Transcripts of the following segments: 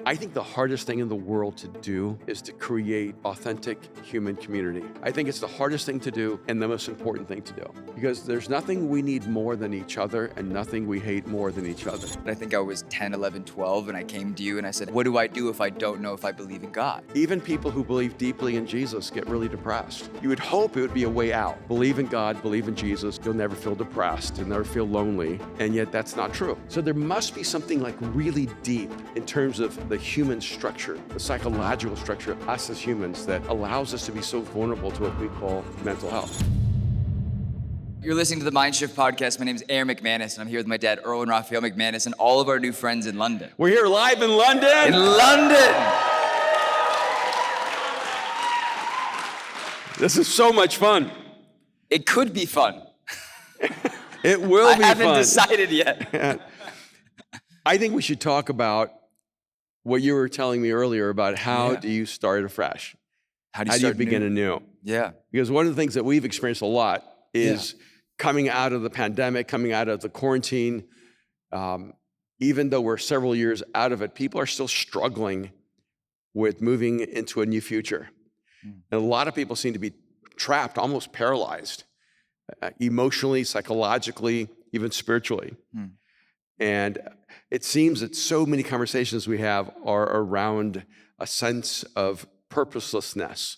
I think the hardest thing in the world to do is to create authentic human community. I think it's the hardest thing to do and the most important thing to do because there's nothing we need more than each other and nothing we hate more than each other. I think I was 10, 11, 12, and I came to you and I said, what do I do if I don't know if I believe in God? Even people who believe deeply in Jesus get really depressed. You would hope it would be a way out. Believe in God, believe in Jesus, you'll never feel depressed, you'll never feel lonely, and yet that's not true. So there must be something like really deep in terms of the human structure, the psychological structure of us as humans that allows us to be so vulnerable to what we call mental health. You're listening to the Mind Shift podcast. My name is Erwin McManus, and I'm here with my dad, Erwin McManus, and all of our new friends in London. We're here live in London. In London! This is so much fun. It could be fun. It will be fun. I haven't decided yet. I think we should talk about what you were telling me earlier about how do you start afresh? How do you begin anew? Yeah. Because one of the things that we've experienced a lot is coming out of the pandemic, coming out of the quarantine, even though we're several years out of it, people are still struggling with moving into a new future. And a lot of people seem to be trapped, almost paralyzed, emotionally, psychologically, even spiritually. And it seems that so many conversations we have are around a sense of purposelessness,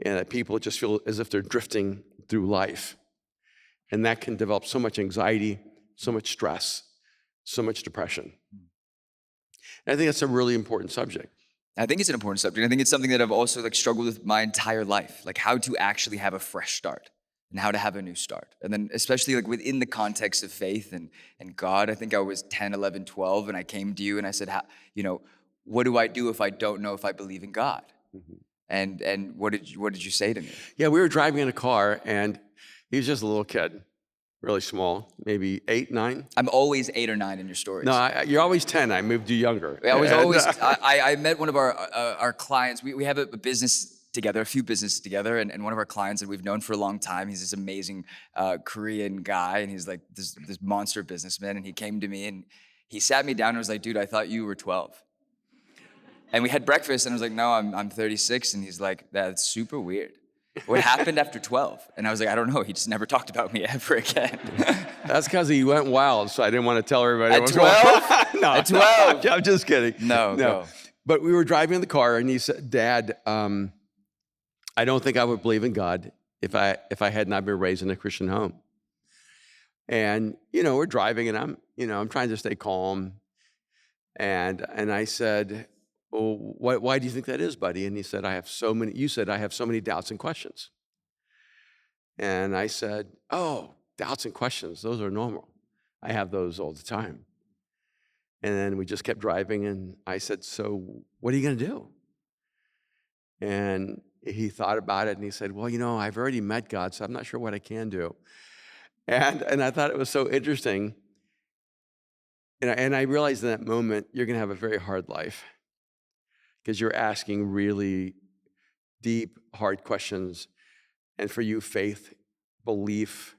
and that people just feel as if they're drifting through life. And that can develop so much anxiety, so much stress, so much depression. And I think that's a really important subject. I think it's an important subject. I think it's something that I've also struggled with my entire life, like how to actually have a fresh start and how to have a new start. And then especially within the context of faith and God, I think I was 10, 11, 12, and I came to you and I said, what do I do if I don't know if I believe in God? And what did you say to me? Yeah, we were driving in a car and he was just a little kid, really small, maybe 8, 9. I'm always 8 or 9 in your stories. No, you're always 10. I moved you younger. I was always, I met one of our clients. We have a business together, a few businesses together, and one of our clients that we've known for a long time, he's this amazing Korean guy, and he's like this monster businessman, and he came to me and he sat me down and was like, dude, I thought you were 12. And we had breakfast and I was like, no, I'm 36. And he's like, that's super weird. What happened after 12? And I was like, I don't know. He just never talked about me ever again. That's because he went wild, so I didn't want to tell everybody. At 12? No, at 12? I'm just kidding. No. But we were driving in the car and he said, Dad, I don't think I would believe in God if I had not been raised in a Christian home. And, we're driving and I'm trying to stay calm. And I said, well, why do you think that is, buddy? And he said, you said I have so many doubts and questions. And I said, oh, doubts and questions, those are normal. I have those all the time. And then we just kept driving and I said, so what are you going to do? And he thought about it and he said, well, I've already met God, so I'm not sure what I can do. And I thought it was so interesting. And I realized in that moment, you're going to have a very hard life because you're asking really deep, hard questions. And for you, faith, belief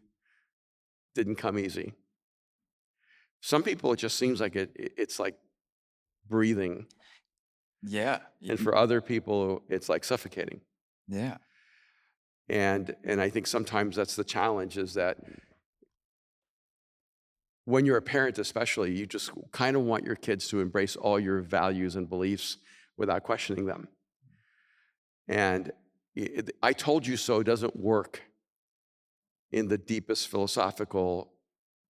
didn't come easy. Some people, it just seems like it's like breathing. Yeah. And for other people, it's like suffocating. Yeah. And I think sometimes that's the challenge is that when you're a parent especially, you just kind of want your kids to embrace all your values and beliefs without questioning them. And I told you so doesn't work in the deepest philosophical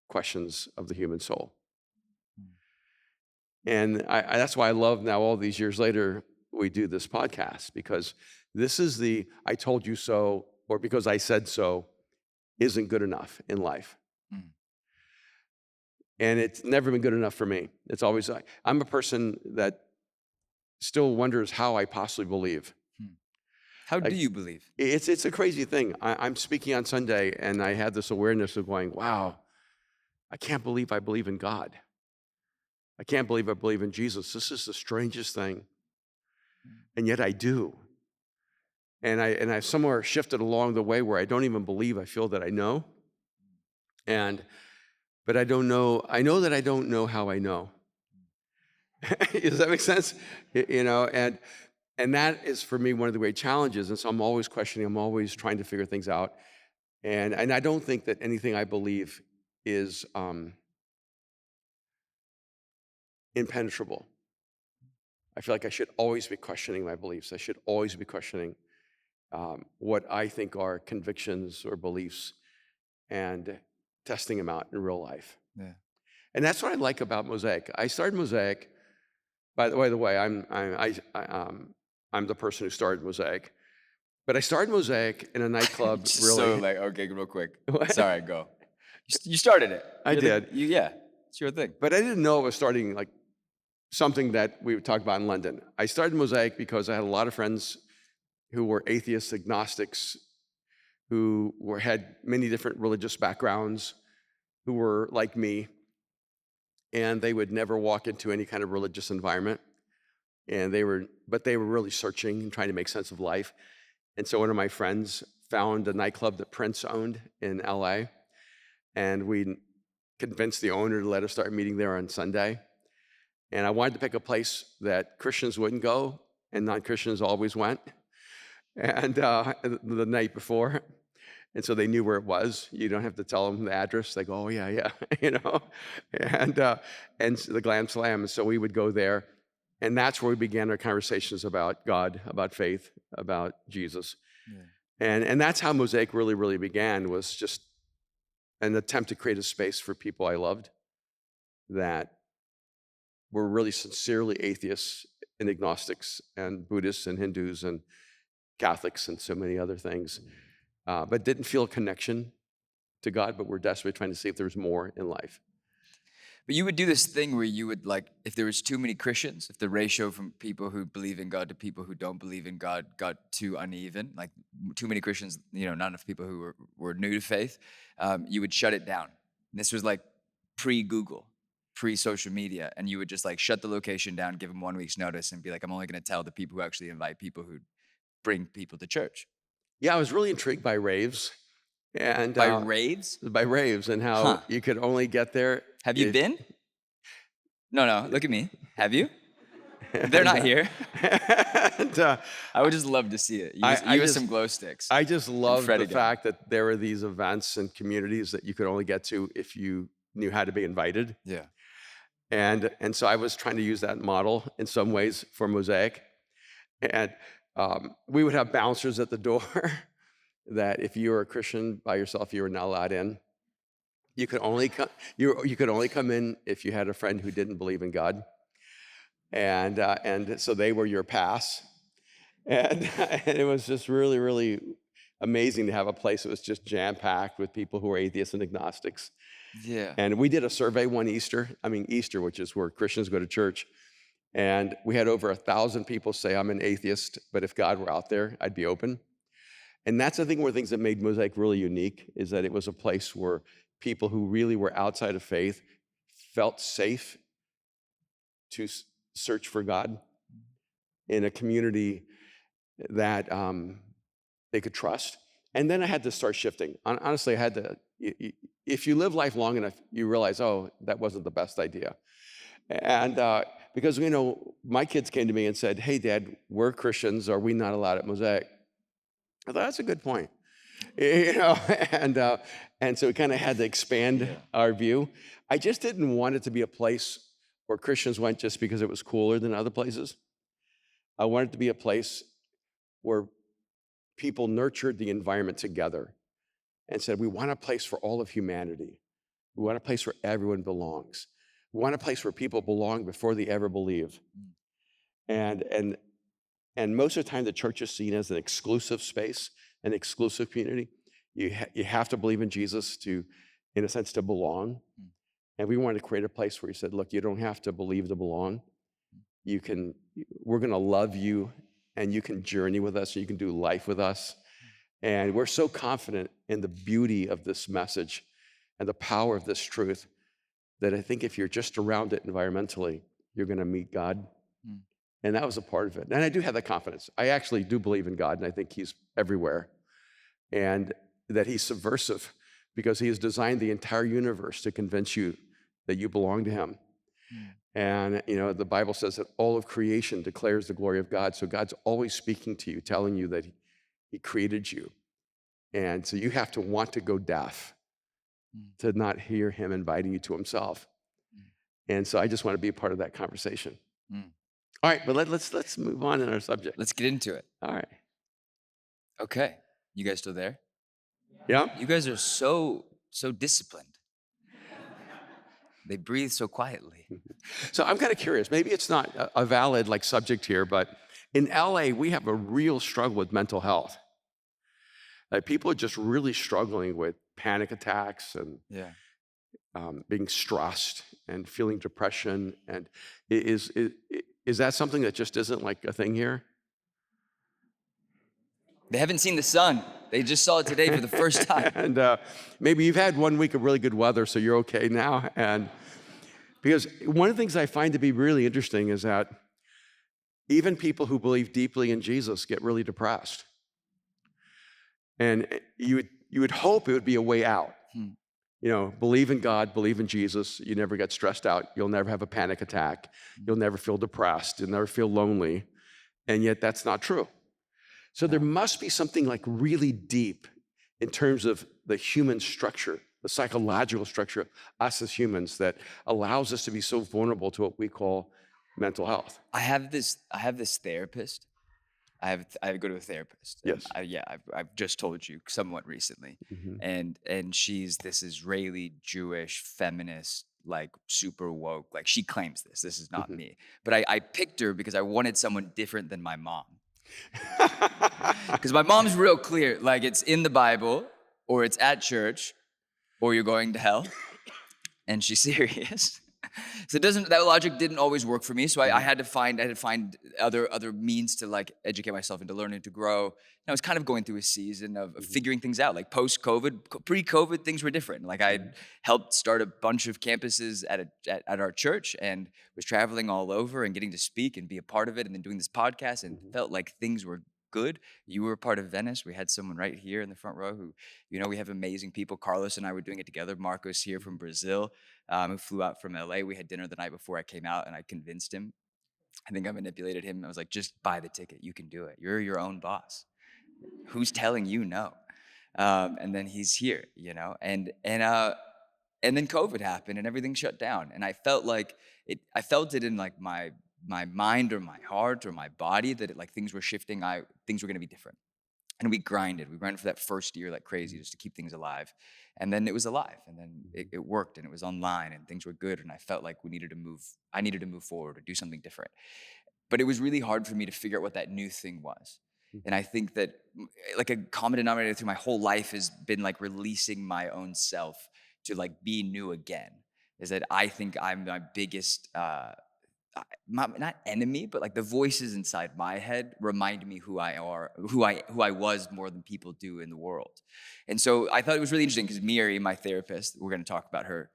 questions of the human soul. And that's why I love now all these years later, we do this podcast because this is the I told you so or because I said so isn't good enough in life. And it's never been good enough for me. It's always, I'm a person that still wonders how I possibly believe. How do you believe? It's a crazy thing. I'm speaking on Sunday and I had this awareness of going, wow, I can't believe I believe in God. I can't believe I believe in Jesus. This is the strangest thing. And yet I do. And I've somewhere shifted along the way where I don't even believe, I feel that I know. But I don't know, I know that I don't know how I know. Does that make sense? You know, and that is for me one of the great challenges. And so I'm always questioning, I'm always trying to figure things out. And I don't think that anything I believe is impenetrable. I feel like I should always be questioning my beliefs. I should always be questioning what I think are convictions or beliefs and testing them out in real life. Yeah. And that's what I like about Mosaic. I started Mosaic. By the way, I'm the person who started Mosaic. But I started Mosaic in a nightclub. Just Really, so like, okay, real quick. What? Sorry, go. You started it. I You're did. yeah, it's your thing. But I didn't know it was starting like something that we would talk about in London. I started Mosaic because I had a lot of friends who were atheists, agnostics, who had many different religious backgrounds, who were like me, and they would never walk into any kind of religious environment. And they were really searching and trying to make sense of life. And so one of my friends found a nightclub that Prince owned in LA, and we convinced the owner to let us start meeting there on Sunday. And I wanted to pick a place that Christians wouldn't go and non-Christians always went. And the night before, and so they knew where it was. You don't have to tell them the address. They go, oh yeah, you know, and the Glam Slam. And so we would go there, and that's where we began our conversations about God, about faith, about Jesus, and that's how Mosaic really began. Was just an attempt to create a space for people I loved that were really sincerely atheists and agnostics and Buddhists and Hindus and Catholics and so many other things, but didn't feel a connection to God, but were desperately trying to see if there was more in life. But you would do this thing where you would like, if there was too many Christians, if the ratio from people who believe in God to people who don't believe in God got too uneven, like too many Christians, you know, not enough people who were new to faith, you would shut it down. And this was like pre-Google, pre-social media, and you would just like shut the location down, give them 1 week's notice, and be like, I'm only going to tell the people who actually invite people who bring people to church. Yeah, I was really intrigued by raves. And By raves? By raves, and how you could only get there. Have you been? No, look at me. Have you? They're not here. And, I would just love to see it. You with some glow sticks. I just love the fact that there were these events and communities that you could only get to if you knew how to be invited. Yeah. And so I was trying to use that model in some ways for Mosaic. And we would have bouncers at the door that if you were a Christian by yourself, you were not allowed in. You could only come in if you had a friend who didn't believe in God, and so they were your pass. And it was just really amazing to have a place that was just jam packed with people who were atheists and agnostics. Yeah. And we did a survey one Easter, which is where Christians go to church. And we had over 1,000 people say, I'm an atheist, but if God were out there, I'd be open. And that's the thing, one of the things that made Mosaic really unique, is that it was a place where people who really were outside of faith felt safe to search for God in a community that they could trust. And then I had to start shifting. Honestly, I had to, if you live life long enough, you realize, oh, that wasn't the best idea. And because, you know, my kids came to me and said, hey, Dad, we're Christians. Are we not allowed at Mosaic? I thought, that's a good point. You know, and so we kind of had to expand our view. I just didn't want it to be a place where Christians went just because it was cooler than other places. I wanted it to be a place where people nurtured the environment together and said, we want a place for all of humanity. We want a place where everyone belongs. We want a place where people belong before they ever believe. And most of the time, the church is seen as an exclusive space, an exclusive community. You have to believe in Jesus to, in a sense, to belong. And we wanted to create a place where he said, look, you don't have to believe to belong. We're going to love you, and you can journey with us, and you can do life with us. And we're so confident in the beauty of this message and the power of this truth that I think if you're just around it environmentally, you're going to meet God. And that was a part of it. And I do have that confidence. I actually do believe in God, and I think he's everywhere. And that he's subversive, because he has designed the entire universe to convince you that you belong to him. And, the Bible says that all of creation declares the glory of God. So God's always speaking to you, telling you that he created you. And so you have to want to go deaf to not hear him inviting you to himself. And so I just want to be a part of that conversation. All right, but let's move on in our subject. Let's get into it. All right. Okay. You guys still there? Yeah? You guys are so disciplined. They breathe so quietly. So I'm kind of curious. Maybe it's not a valid subject here, but in LA, we have a real struggle with mental health. People are just really struggling with panic attacks and Yeah. being stressed and feeling depression. And is that something that just isn't a thing here? They haven't seen the sun. They just saw it today for the first time. And maybe you've had 1 week of really good weather, so you're okay now. And because one of the things I find to be really interesting is that even people who believe deeply in Jesus get really depressed. And you would hope it would be a way out. Believe in God, believe in Jesus. You never get stressed out. You'll never have a panic attack. You'll never feel depressed. You'll never feel lonely. And yet that's not true. So there must be something really deep in terms of the human structure, the psychological structure of us as humans that allows us to be so vulnerable to what we call mental health. I have this therapist. I go to a therapist. Yes. I've just told you somewhat recently. And she's this Israeli Jewish feminist, super woke. She claims this. This is not me. But I picked her because I wanted someone different than my mom. Because my mom's real clear. It's in the Bible, or it's at church, or you're going to hell. And she's serious. So that logic didn't always work for me. So I had to find other means to educate myself and to learn and to grow. And I was kind of going through a season of figuring things out. Post-COVID, pre-COVID, things were different. I helped start a bunch of campuses at our church and was traveling all over and getting to speak and be a part of it, and then doing this podcast, and felt like things were good. You were a part of Venice. We had someone right here in the front row who, we have amazing people. Carlos and I were doing it together. Marcos here from Brazil, who flew out from LA. We had dinner the night before I came out, and I convinced him. I think I manipulated him. I was like, just buy the ticket. You can do it. You're your own boss. Who's telling you no? And then he's here, and then COVID happened and everything shut down. And I felt I felt it in my mind or my heart or my body that things were shifting. Things were going to be different. And we grinded for that first year like crazy just to keep things alive. And then it was alive, and then it worked, and it was online, and things were good. And I felt like I needed to move forward or do something different. But it was really hard for me to figure out what that new thing was. And I think that a common denominator through my whole life has been releasing my own self to be new again. Is that I think I'm my biggest, not enemy, but the voices inside my head remind me who I was more than people do in the world. And so I thought it was really interesting because Miri, my therapist, we're going to talk about her,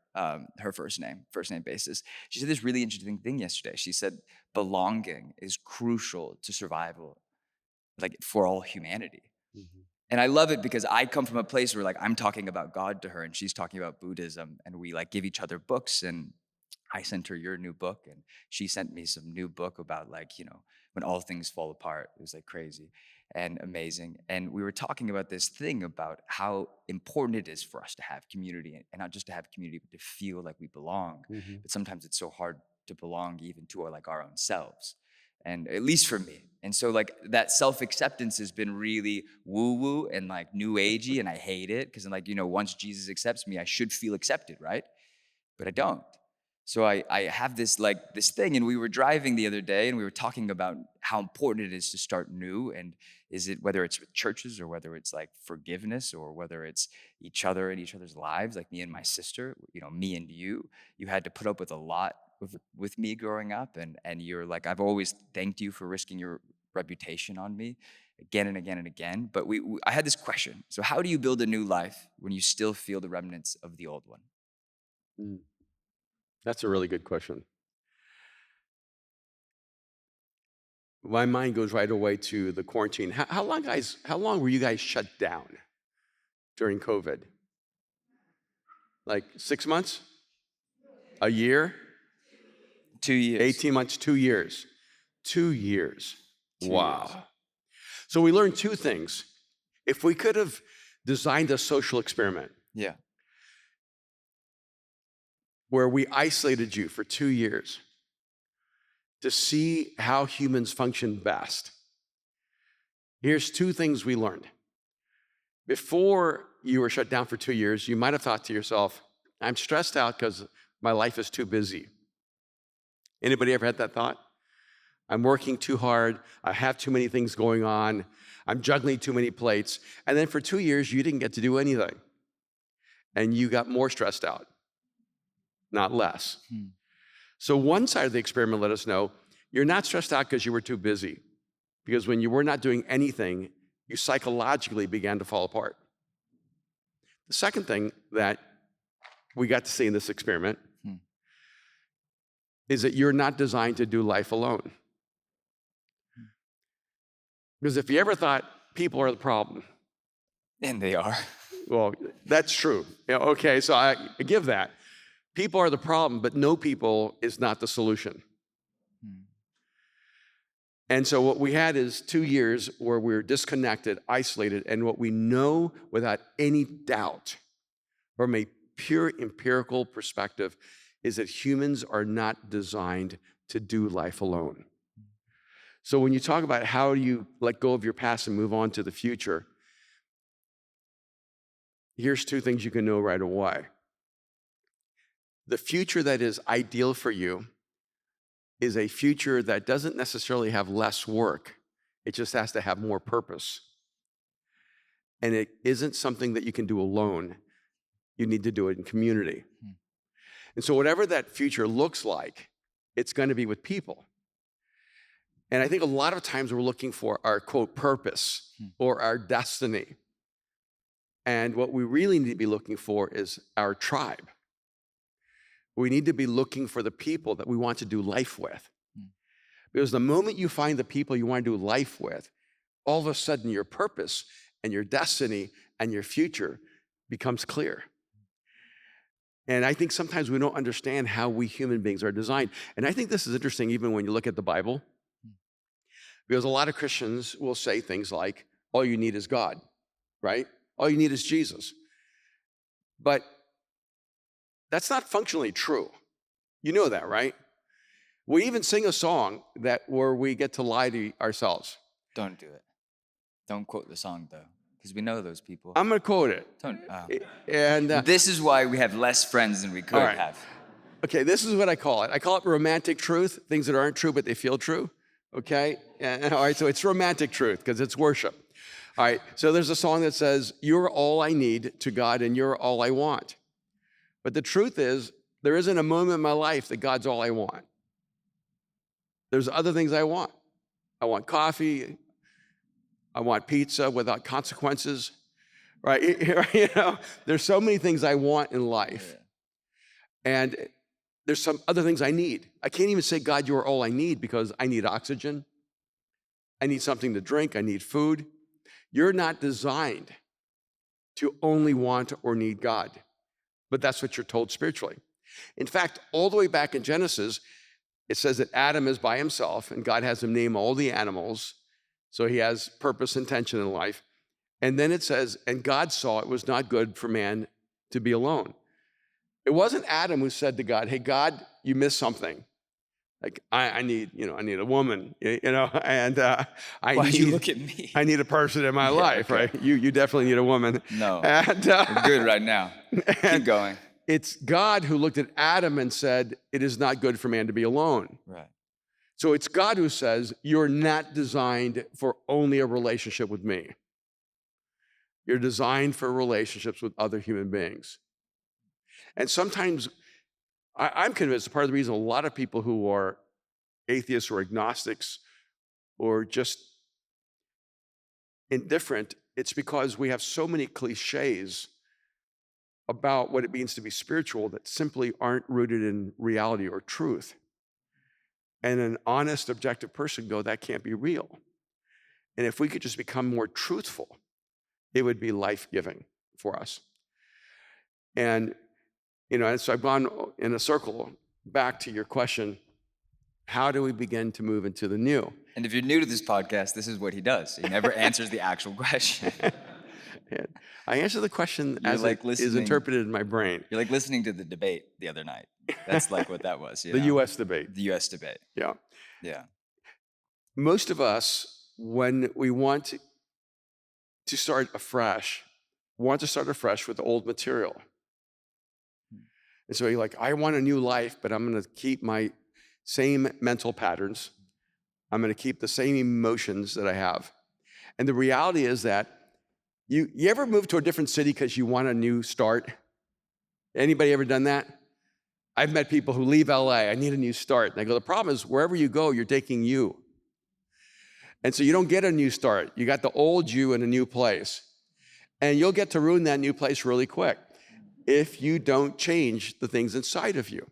her first name basis. She said this really interesting thing yesterday. She said belonging is crucial to survival, for all humanity. And I love it because I come from a place where I'm talking about God to her and she's talking about Buddhism, and we give each other books, and I sent her your new book and she sent me some new book about when all things fall apart. It was crazy and amazing. And we were talking about this thing about how important it is for us to have community, and not just to have community, but to feel like we belong. But sometimes it's so hard to belong even to our own selves. And at least for me. And so that self-acceptance has been really woo-woo and new agey, and I hate it because once Jesus accepts me, I should feel accepted, right? But I don't. So I have this thing, and we were driving the other day and we were talking about how important it is to start new, and whether it's with churches or whether it's forgiveness or whether it's each other and each other's lives, me and my sister, me and you had to put up with a lot with me growing up, and you're I've always thanked you for risking your reputation on me again and again and again. But I had this question. So how do you build a new life when you still feel the remnants of the old one? That's a really good question. My mind goes right away to the quarantine. How long were you guys shut down during COVID? 6 months? A year? 2 years. 18 months, 2 years. 2 years. 2 Wow. years. So we learned two things. If we could have designed a social experiment Yeah. where we isolated you for 2 years to see how humans function best, here's two things we learned. Before you were shut down for 2 years, you might have thought to yourself, I'm stressed out because my life is too busy. Anybody ever had that thought? I'm working too hard. I have too many things going on. I'm juggling too many plates. And then for 2 years, you didn't get to do anything. And you got more stressed out, not less. So one side of the experiment let us know, you're not stressed out because you were too busy. Because when you were not doing anything, you psychologically began to fall apart. The second thing that we got to see in this experiment is that you're not designed to do life alone. Because if you ever thought people are the problem, And they are. well, that's true. Yeah, okay, so I give that. People are the problem, but no people is not the solution. And so what we had is 2 years where we were disconnected, isolated, and what we know without any doubt from a pure empirical perspective is that humans are not designed to do life alone. So when you talk about how do you let go of your past and move on to the future, here's two things you can know right away. The future that is ideal for you is a future that doesn't necessarily have less work. It just has to have more purpose. And it isn't something that you can do alone. You need to do it in community. And so whatever that future looks like, it's going to be with people. And I think a lot of times we're looking for our, quote, purpose or our destiny. And what we really need to be looking for is our tribe. We need to be looking for the people that we want to do life with. Because the moment you find the people you want to do life with, all of a sudden your purpose and your destiny and your future becomes clear. And I think sometimes we don't understand how we human beings are designed. And I think this is interesting even when you look at the Bible. Because a lot of Christians will say things like, all you need is God, right? All you need is Jesus. But that's not functionally true. You know that, right? We even sing a song where we get to lie to ourselves. Don't do it. Don't quote the song, though, because we know those people. I'm going to quote it. Don't. And This is why we have less friends than we could have. Okay, this is what I call it. I call it romantic truth, things that aren't true, but they feel true. Okay? All right, so it's romantic truth because it's worship. All right, so there's a song that says, you're all I need to God and you're all I want. But the truth is, there isn't a moment in my life that God's all I want. There's other things I want. I want coffee. I want pizza without consequences, right? You know, there's so many things I want in life. And there's some other things I need. I can't even say, God, you're all I need because I need oxygen. I need something to drink. I need food. You're not designed to only want or need God, but that's what you're told spiritually. In fact, all the way back in Genesis, it says that Adam is by himself and God has him name all the animals. So he has purpose and intention in life. And then it says, and God saw it was not good for man to be alone. It wasn't Adam who said to God, hey, God, you missed something. Like, I need a woman, and Why'd you look at me? I need a person in my life, okay. Right? You definitely need a woman. No, and, we're good right now. Keep going. It's God who looked at Adam and said, it is not good for man to be alone. Right. So it's God who says, you're not designed for only a relationship with me. You're designed for relationships with other human beings. And sometimes I'm convinced part of the reason a lot of people who are atheists or agnostics or just indifferent, it's because we have so many cliches about what it means to be spiritual that simply aren't rooted in reality or truth. And an honest, objective person go, that can't be real. And if we could just become more truthful, it would be life-giving for us. And so I've gone in a circle back to your question, How do we begin to move into the new? And if you're new to this podcast, this is what he does. He never answers the actual question. And I answer the question You're as like it is listening- interpreted in my brain. You're like listening to the debate the other night. That's like what that was. You The know? U.S. debate. The U.S. debate. Yeah. Yeah. Most of us, when we want to start afresh, want to start afresh with old material. And so you're like, I want a new life, but I'm going to keep my same mental patterns. I'm going to keep the same emotions that I have. And the reality is that you ever move to a different city because you want a new start? Anybody ever done that? I've met people who leave LA, I need a new start. And I go, the problem is wherever you go, you're taking you. And so you don't get a new start. You got the old you in a new place. And you'll get to ruin that new place really quick if you don't change the things inside of you.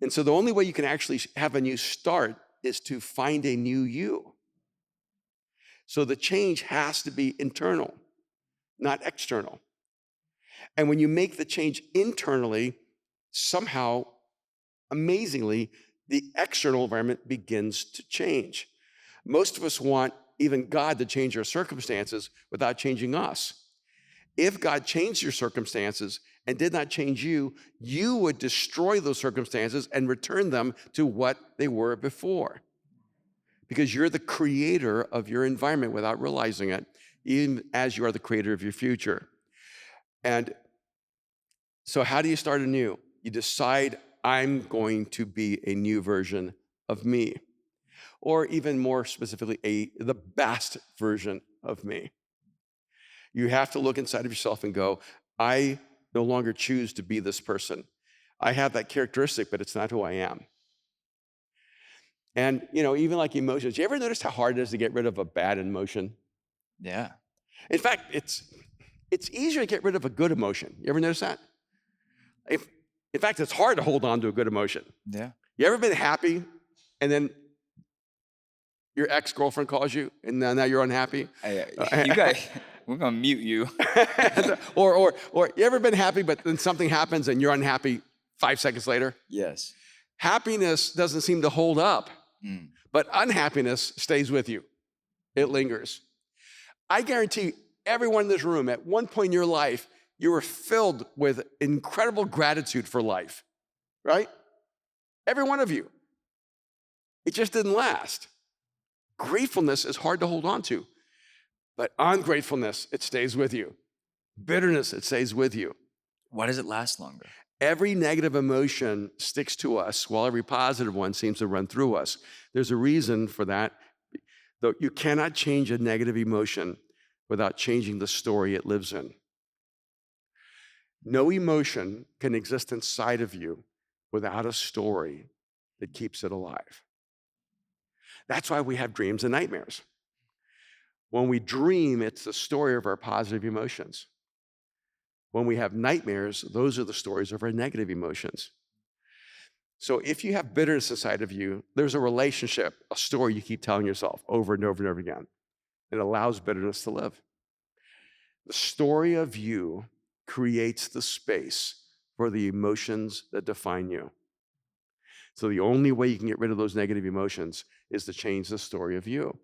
And so the only way you can actually have a new start is to find a new you. So the change has to be internal, not external. And when you make the change internally, somehow, amazingly, the external environment begins to change. Most of us want even God to change our circumstances without changing us. If God changed your circumstances and did not change you, you would destroy those circumstances and return them to what they were before. Because you're the creator of your environment without realizing it, even as you are the creator of your future. And so how do you start anew? You decide, I'm going to be a new version of me. Or even more specifically, the best version of me. You have to look inside of yourself and go, I no longer choose to be this person. I have that characteristic, but it's not who I am. And, even like emotions, you ever notice how hard it is to get rid of a bad emotion? Yeah. In fact, it's easier to get rid of a good emotion. You ever notice that? In fact, it's hard to hold on to a good emotion. Yeah. You ever been happy and then your ex-girlfriend calls you and now you're unhappy? You guys, we're gonna mute you. or you ever been happy, but then something happens and you're unhappy 5 seconds later? Yes. Happiness doesn't seem to hold up, but unhappiness stays with you. It lingers. I guarantee everyone in this room, at one point in your life, you were filled with incredible gratitude for life, right? Every one of you. It just didn't last. Gratefulness is hard to hold on to, but ungratefulness, it stays with you. Bitterness, it stays with you. Why does it last longer? Every negative emotion sticks to us while every positive one seems to run through us. There's a reason for that. Though you cannot change a negative emotion without changing the story it lives in. No emotion can exist inside of you without a story that keeps it alive. That's why we have dreams and nightmares. When we dream, it's the story of our positive emotions. When we have nightmares, those are the stories of our negative emotions. So if you have bitterness inside of you, there's a relationship, a story you keep telling yourself over and over and over again. It allows bitterness to live. The story of you creates the space for the emotions that define you. So the only way you can get rid of those negative emotions is to change the story of you.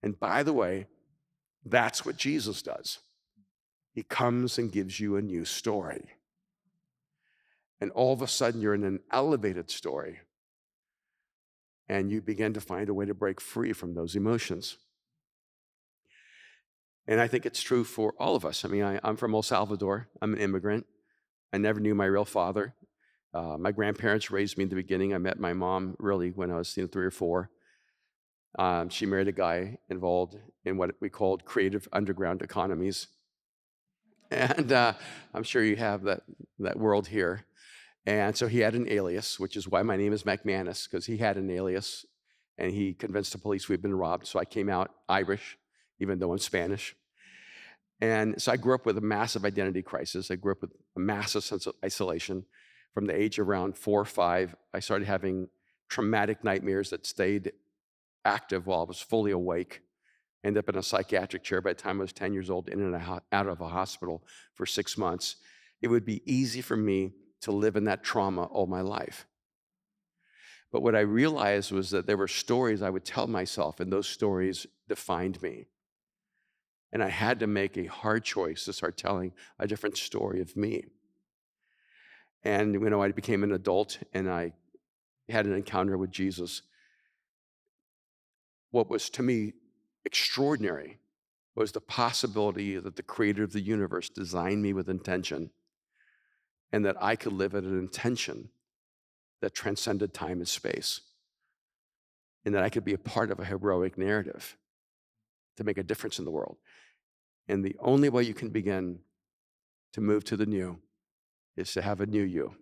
And by the way, that's what Jesus does. He comes and gives you a new story. And all of a sudden, you're in an elevated story. And you begin to find a way to break free from those emotions. And I think it's true for all of us. I mean, I'm from El Salvador. I'm an immigrant. I never knew my real father. My grandparents raised me in the beginning. I met my mom really when I was 3 or 4. She married a guy involved in what we called creative underground economies. And I'm sure you have that world here. And so he had an alias, which is why my name is McManus, because he had an alias. And he convinced the police we'd been robbed. So I came out Irish, even though I'm Spanish. And so I grew up with a massive identity crisis. I grew up with a massive sense of isolation. From the age of around 4 or 5, I started having traumatic nightmares that stayed active while I was fully awake. Ended up in a psychiatric chair by the time I was 10 years old, in and out of a hospital for 6 months. It would be easy for me to live in that trauma all my life. But what I realized was that there were stories I would tell myself, and those stories defined me. And I had to make a hard choice to start telling a different story of me. And I became an adult and I had an encounter with Jesus. What was to me extraordinary was the possibility that the creator of the universe designed me with intention and that I could live at an intention that transcended time and space, and that I could be a part of a heroic narrative to make a difference in the world. And the only way you can begin to move to the new is to have a new you.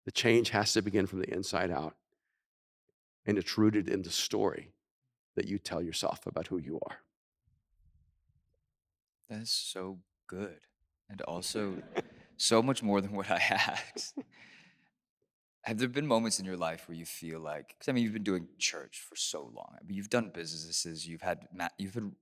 The change has to begin from the inside out, and it's rooted in the story that you tell yourself about who you are. That is so good. And also so much more than what I asked. Have there been moments in your life where you feel like, because I mean, you've been doing church for so long. I mean, you've done businesses, you've had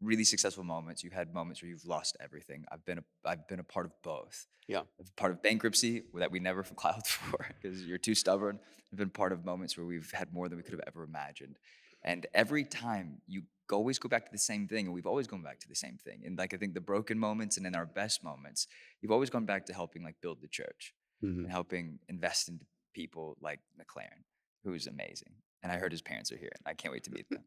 really successful moments, you've had moments where you've lost everything. I've been a part of both. Yeah. I've been part of bankruptcy that we never filed for because you're too stubborn. I've been part of moments where we've had more than we could have ever imagined. And every time you always go back to the same thing, and we've always gone back to the same thing. And like I think the broken moments and in our best moments, you've always gone back to helping like build the church Mhm. and helping invest into people like McLaren, who's amazing. And I heard his parents are here, and I can't wait to meet them.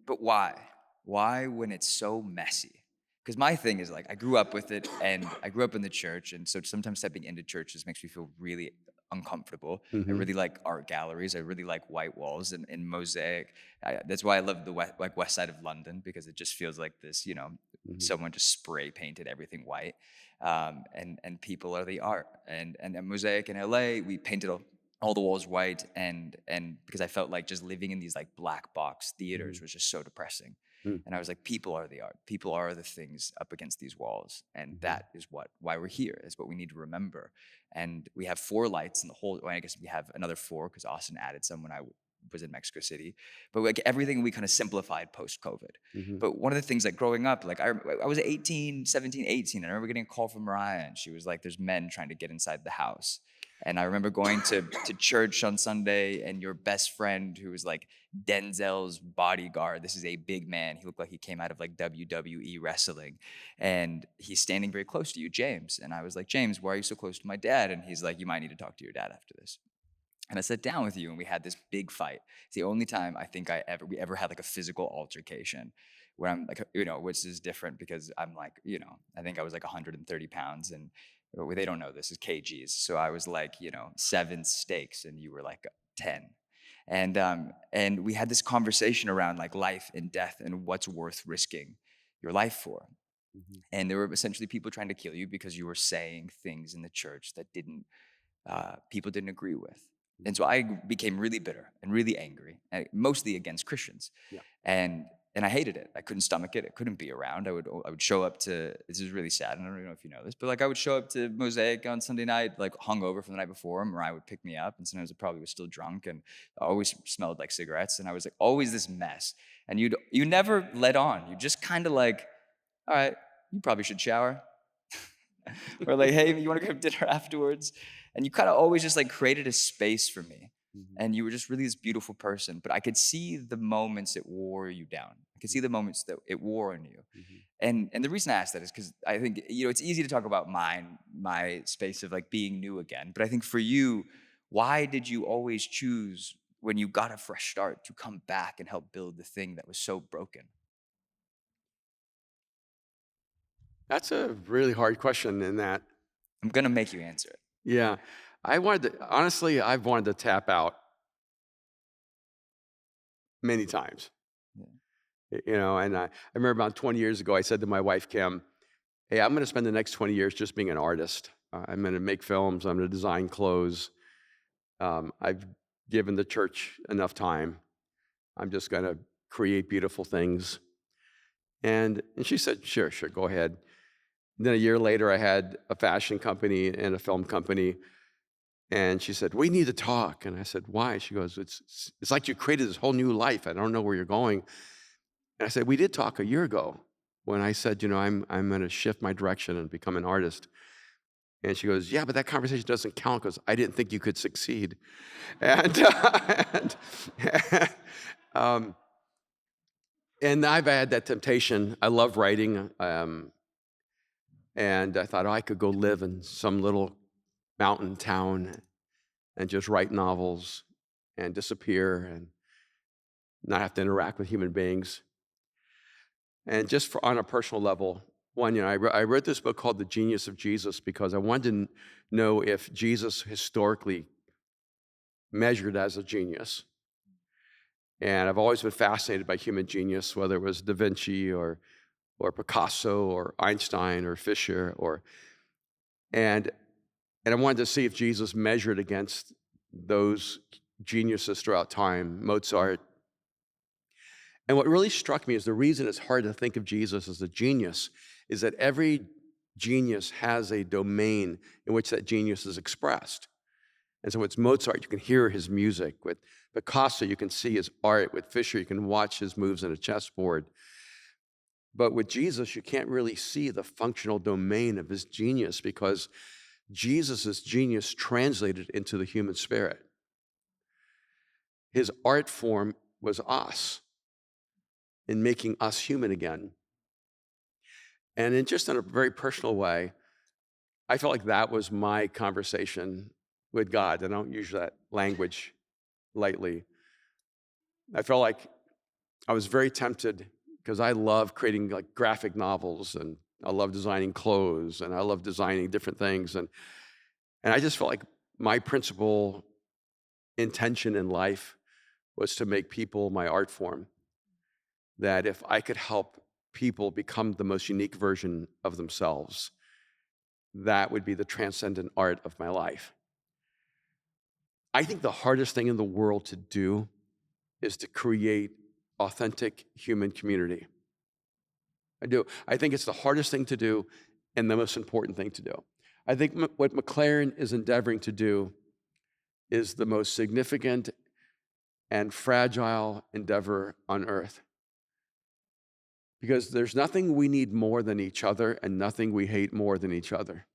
But why? Why when it's so messy? Because my thing is like I grew up with it, and I grew up in the church, and so sometimes stepping into churches makes me feel really uncomfortable. I Mhm. really like art galleries. I really like white walls and mosaic. That's why I love the west side of London, because it just feels like this, Mhm. someone just spray painted everything white. And people are the art. And at Mosaic in LA, we painted all the walls white, and because I felt like just living in these like black box theaters Mhm. was just so depressing. Mhm. And I was like, people are the art. People are the things up against these walls. And Mhm. that is why we're here, is what we need to remember. And we have 4 lights in the whole, well, I guess we have another 4 because Austin added some when I was in Mexico City. But like everything we kind of simplified post-COVID. Mhm. But one of the things like growing up, like I was 18, 17, 18. And I remember getting a call from Mariah, and she was like, there's men trying to get inside the house. And I remember going to church on Sunday, and your best friend, who was like Denzel's bodyguard, this is a big man. He looked like he came out of like WWE wrestling. And he's standing very close to you, James. And I was like, James, why are you so close to my dad? And he's like, you might need to talk to your dad after this. And I sat down with you, and we had this big fight. It's the only time I think we ever had like a physical altercation where I'm like, which is different because I'm like, I think I was like 130 pounds, and they don't know this is kgs. So I was like, 7 steaks, and you were like 10. And we had this conversation around like life and death and what's worth risking your life for. Mhm. And there were essentially people trying to kill you because you were saying things in the church that people didn't agree with. And Mhm. so I became really bitter and really angry, and mostly against Christians. Yeah. And I hated it. I couldn't stomach it. I couldn't be around. I would show up to, this is really sad. I don't even know if you know this, but like I would show up to Mosaic on Sunday night, like hungover from the night before, and Mariah would pick me up, and sometimes I probably was still drunk, and I always smelled like cigarettes, and I was like always this mess. And you never let on. You just kind of like, all right, you probably should shower. Or like, hey, you want to go have dinner afterwards? And you kind of always just like created a space for me. Mhm. And you were just really this beautiful person. But I could see the moments it wore you down. I could see the moments that it wore on you. Mhm. And the reason I ask that is because I think, it's easy to talk about my space of like being new again. But I think for you, why did you always choose when you got a fresh start to come back and help build the thing that was so broken? That's a really hard question in that, I'm gonna make you answer it. yeah, honestly, I've wanted to tap out many times. Yeah. And I remember about 20 years ago, I said to my wife, Kim, hey, I'm going to spend the next 20 years just being an artist. I'm going to make films. I'm going to design clothes. I've given the church enough time. I'm just going to create beautiful things. And she said, sure, go ahead. And then a year later, I had a fashion company and a film company. And she said, we need to talk. And I said, why? She goes, it's like you created this whole new life. I don't know where you're going. And I said, we did talk a year ago when I said, I'm going to shift my direction and become an artist. And she goes, yeah, but that conversation doesn't count because I didn't think you could succeed. And, um, and I've had that temptation. I love writing. And I thought, oh, I could go live in some little mountain town and just write novels and disappear and not have to interact with human beings. And just on a personal level, one, I wrote this book called The Genius of Jesus because I wanted to know if Jesus historically measured as a genius. And I've always been fascinated by human genius, whether it was Da Vinci or Picasso or Einstein or Fisher and I wanted to see if Jesus measured against those geniuses throughout time, Mozart. And what really struck me is the reason it's hard to think of Jesus as a genius is that every genius has a domain in which that genius is expressed. And so with Mozart, you can hear his music. With Picasso, you can see his art. With Fisher, you can watch his moves on a chessboard. But with Jesus, you can't really see the functional domain of his genius because Jesus' genius translated into the human spirit. His art form was us in making us human again. And in just in a very personal way, I felt like that was my conversation with God. I don't use that language lightly. I felt like I was very tempted because I love creating like graphic novels and I love designing clothes and I love designing different things. And I just felt like my principal intention in life was to make people my art form. That if I could help people become the most unique version of themselves, that would be the transcendent art of my life. I think the hardest thing in the world to do is to create authentic human community. I do. I think it's the hardest thing to do and the most important thing to do. I think what McLaren is endeavoring to do is the most significant and fragile endeavor on earth. Because there's nothing we need more than each other and nothing we hate more than each other.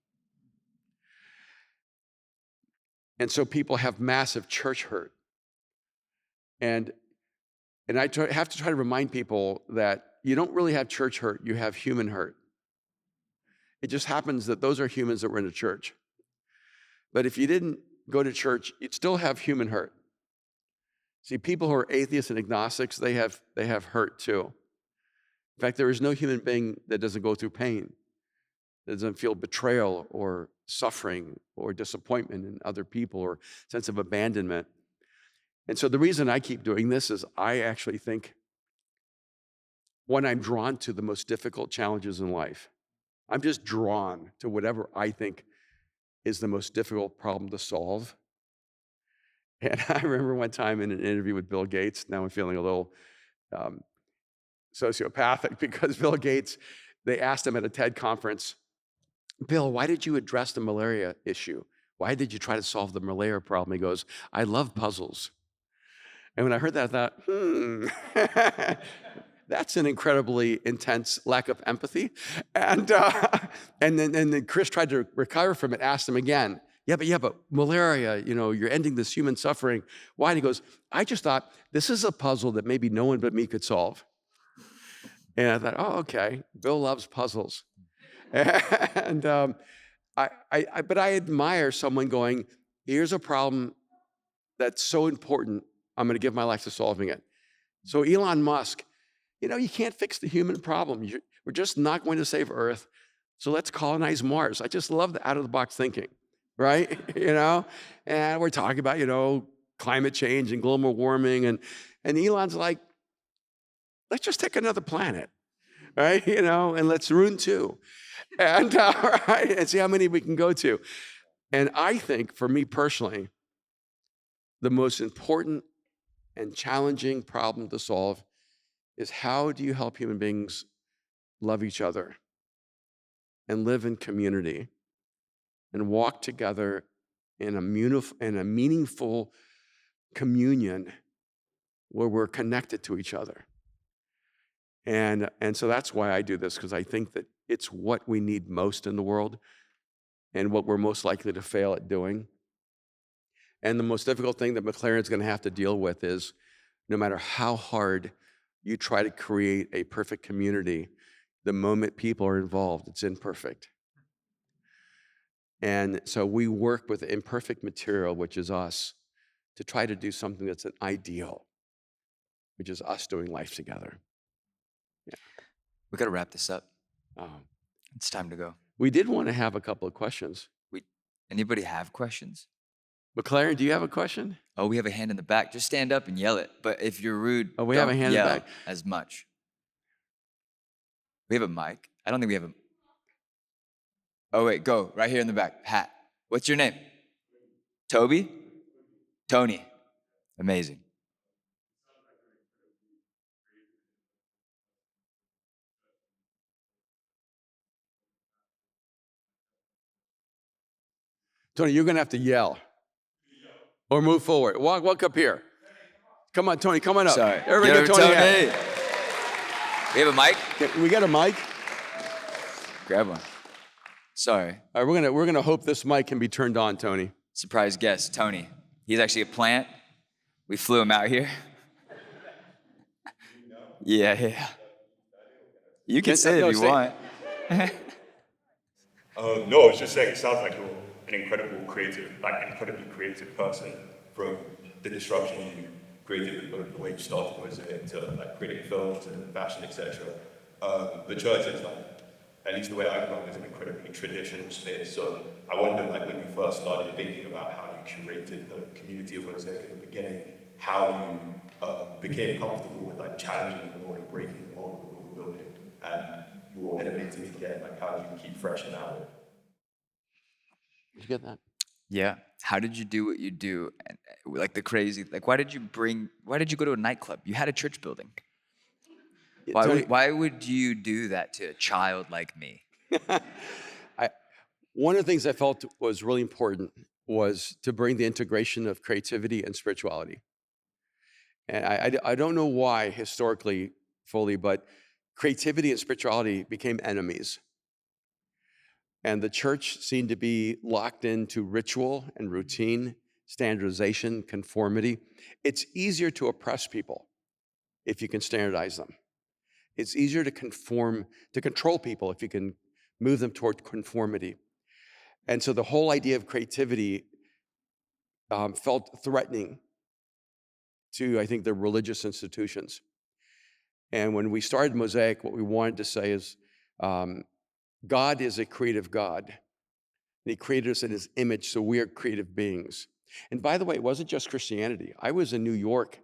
And so people have massive church hurt. And I have to try to remind people that you don't really have church hurt, you have human hurt. It just happens that those are humans that were in a church. But if you didn't go to church, you'd still have human hurt. See, people who are atheists and agnostics, they have hurt too. In fact, there is no human being that doesn't go through pain, that doesn't feel betrayal or suffering or disappointment in other people or sense of abandonment. And so the reason I keep doing this is I actually think when I'm drawn to the most difficult challenges in life, I'm just drawn to whatever I think is the most difficult problem to solve. And I remember one time in an interview with Bill Gates, now I'm feeling a little sociopathic because Bill Gates, they asked him at a TED conference, Bill, why did you address the malaria issue? Why did you try to solve the malaria problem? He goes, I love puzzles. And when I heard that, I thought, that's an incredibly intense lack of empathy. And then Chris tried to recover from it, asked him again, yeah, but malaria, you're ending this human suffering. Why? And he goes, I just thought this is a puzzle that maybe no one but me could solve. And I thought, oh, okay, Bill loves puzzles. And but I admire someone going, here's a problem that's so important, I'm gonna give my life to solving it. So Elon Musk, you can't fix the human problem. We're just not going to save Earth, so let's colonize Mars. I just love the out-of-the-box thinking, right? And we're talking about, climate change and global warming, and Elon's like, let's just take another planet, right? And let's ruin two. And, right, and see how many we can go to. And I think, for me personally, the most important and challenging problem to solve is how do you help human beings love each other and live in community and walk together in a meaningful communion where we're connected to each other. And so that's why I do this, because I think that it's what we need most in the world. and what we're most likely to fail at doing. And the most difficult thing that McLaren's going to have to deal with is no matter how hard you try to create a perfect community, the moment people are involved, it's imperfect. And so we work with imperfect material, which is us, to try to do something that's an ideal, which is us doing life together. We got to wrap this up. Um, It's time to go. we did want to have a couple of questions. Anybody have questions? McLaren, do you have a question? Oh, we have a hand in the back. Just stand up and yell it. But if you're rude, Oh, we have a don't hand in the yell back. as much. We have a mic. I don't think we have a. Oh wait, go right here in the back. Pat. What's your name? Toby? Tony. Amazing. Tony, you're going to have to yell or move forward. Walk up here. Come on, Tony, come on up. Sorry. Everybody Get get over Tony. Tony. We have a mic? Okay, we got a mic. Grab one. Sorry. All right, we're gonna hope this mic can be turned on, Tony. Surprise guest, Tony. He's actually a plant. We flew him out here. Yeah. You can say it if you want. No, I was just saying, it sounds like you're an incredibly creative person. From the disruption you created, the way you started Mosaic, to like creating films and fashion, etc. The church is like, at least the way I grew up, is an incredibly traditional space. So I wonder, like, when you first started thinking about how you curated the community of Mosaic at the beginning, how you became comfortable with like challenging the mold and breaking the mold of what you were building, and you were innovating again. Like, how do you keep fresh and out? Did you get that? Yeah. How did you do what you do? And like the crazy, like why did you go to a nightclub? You had a church building. Why would you do that to a child like me? One of the things I felt was really important was to bring the integration of creativity and spirituality. And I don't know why historically fully, but creativity and spirituality became enemies. And the church seemed to be locked into ritual and routine, standardization, conformity. It's easier to oppress people if you can standardize them. It's easier to control people if you can move them toward conformity. And so the whole idea of creativity felt threatening to, I think, the religious institutions. And when we started Mosaic, what we wanted to say is, God is a creative God. And he created us in his image, so we are creative beings. And by the way, it wasn't just Christianity. I was in New York